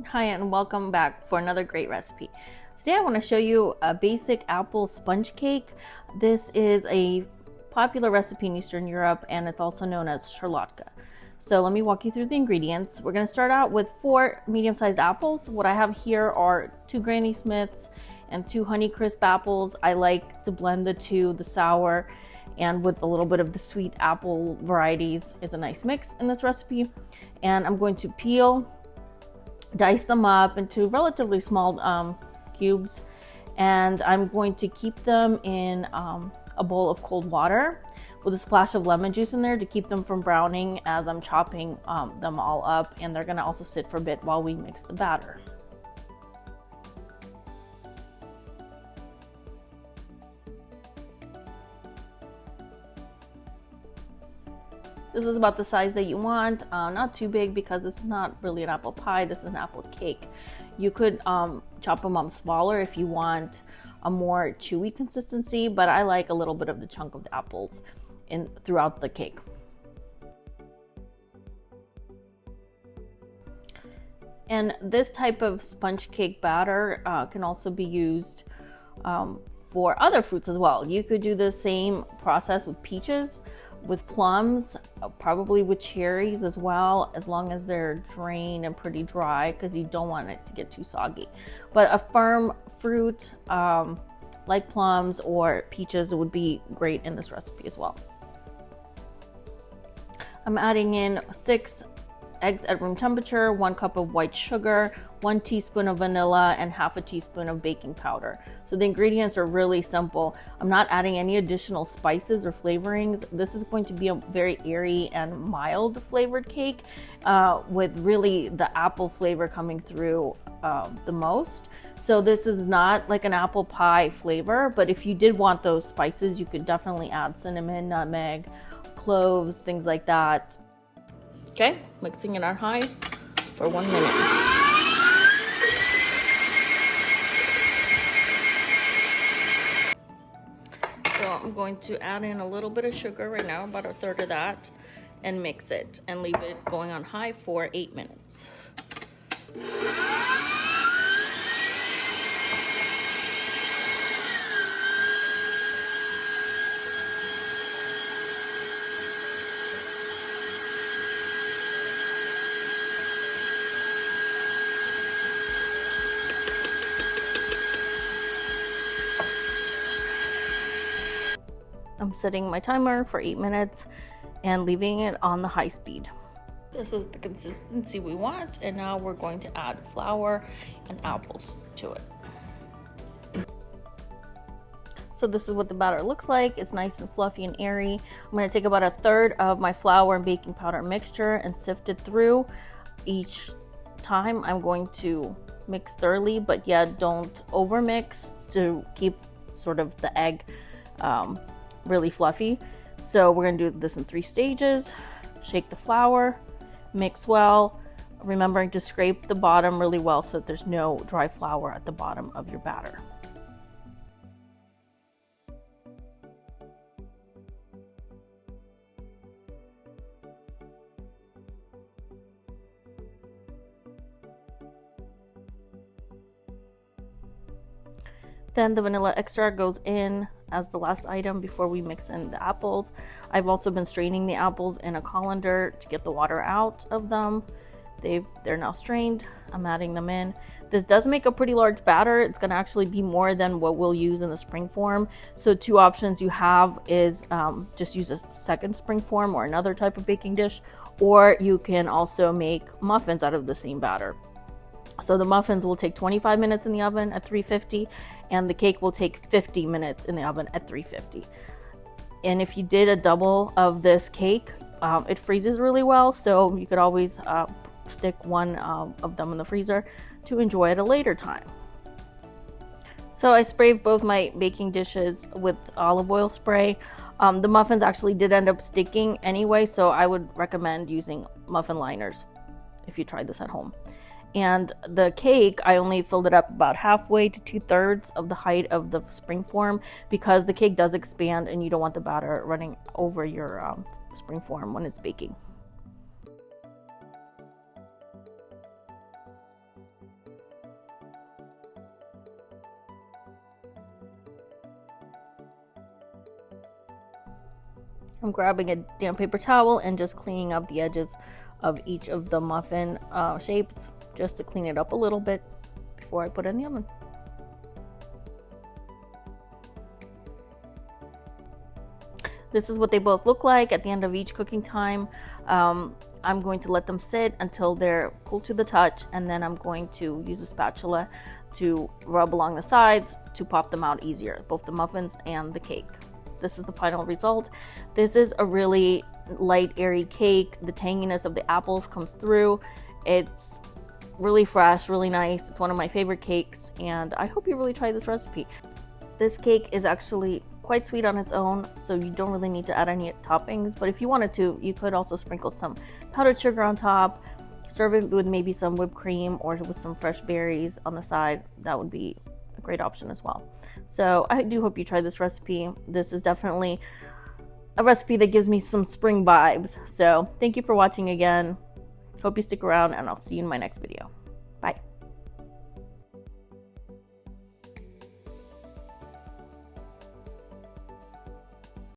Hi and welcome back for another great recipe. Today I want to show you a basic apple sponge cake. This is a popular recipe in Eastern Europe and it's also known as Sharlotka. So let me walk you through the ingredients. We're going to start out with 4 medium-sized apples. What I have here are 2 Granny Smiths and 2 Honeycrisp apples. I like to blend the two, the sour and with a little bit of the sweet apple varieties is a nice mix in this recipe. And I'm going to peel, dice them up into relatively small cubes, and I'm going to keep them in a bowl of cold water with a splash of lemon juice in there to keep them from browning as I'm chopping them all up, and they're going to also sit for a bit while we mix the batter. This is about the size that you want, not too big because this is not really an apple pie, this is an apple cake. You could chop them up smaller if you want a more chewy consistency, but I like a little bit of the chunk of the apples throughout the cake. And this type of sponge cake batter can also be used for other fruits as well. You could do the same process with peaches, with plums, probably with cherries as well, as long as they're drained and pretty dry, because you don't want it to get too soggy. But a firm fruit like plums or peaches would be great in this recipe as well. I'm adding in 6 eggs at room temperature, 1 cup of white sugar, 1 teaspoon of vanilla, and half a teaspoon of baking powder. So the ingredients are really simple. I'm not adding any additional spices or flavorings. This is going to be a very airy and mild flavored cake with really the apple flavor coming through the most. So this is not like an apple pie flavor, but if you did want those spices, you could definitely add cinnamon, nutmeg, cloves, things like that. Okay, mixing it on high for 1 minute. So I'm going to add in a little bit of sugar right now, about 1/3 of that, and mix it and leave it going on high for 8 minutes. I'm setting my timer for 8 minutes and leaving it on the high speed. This is the consistency we want, and now we're going to add flour and apples to it. So this is what the batter looks like. It's nice and fluffy and airy. I'm going to take about 1/3 of my flour and baking powder mixture and sift it through. Each time I'm going to mix thoroughly, but yeah, don't over mix to keep sort of the egg really fluffy. So we're going to do this in 3 stages. Shake the flour, mix well, remembering to scrape the bottom really well so that there's no dry flour at the bottom of your batter. Then the vanilla extract goes in as the last item before we mix in the apples. I've also been straining the apples in a colander to get the water out of them. They're now strained. I'm adding them in. This does make a pretty large batter. It's going to actually be more than what we'll use in the spring form. So 2 options you have is just use a second spring form or another type of baking dish, or you can also make muffins out of the same batter. So the muffins will take 25 minutes in the oven at 350, and the cake will take 50 minutes in the oven at 350. And if you did a double of this cake, it freezes really well, so you could always stick one of them in the freezer to enjoy at a later time. So I sprayed both my baking dishes with olive oil spray. The muffins actually did end up sticking anyway, so I would recommend using muffin liners if you tried this at home. And the cake, I only filled it up about halfway to 2/3 of the height of the spring form, because the cake does expand and you don't want the batter running over your spring form when it's baking. I'm grabbing a damp paper towel and just cleaning up the edges of each of the muffin shapes, just to clean it up a little bit before I put it in the oven. This is what they both look like at the end of each cooking time. I'm going to let them sit until they're cool to the touch, and then I'm going to use a spatula to rub along the sides to pop them out easier, both the muffins and the cake. This is the final result. This is a really light, airy cake. The tanginess of the apples comes through. It's really fresh, really nice. It's one of my favorite cakes, and I hope you really try this recipe. This cake is actually quite sweet on its own, so you don't really need to add any toppings, but if you wanted to, you could also sprinkle some powdered sugar on top, serve it with maybe some whipped cream or with some fresh berries on the side. That would be a great option as well. So I do hope you try this recipe. This is definitely a recipe that gives me some spring vibes. So thank you for watching again. Hope you stick around, and I'll see you in my next video.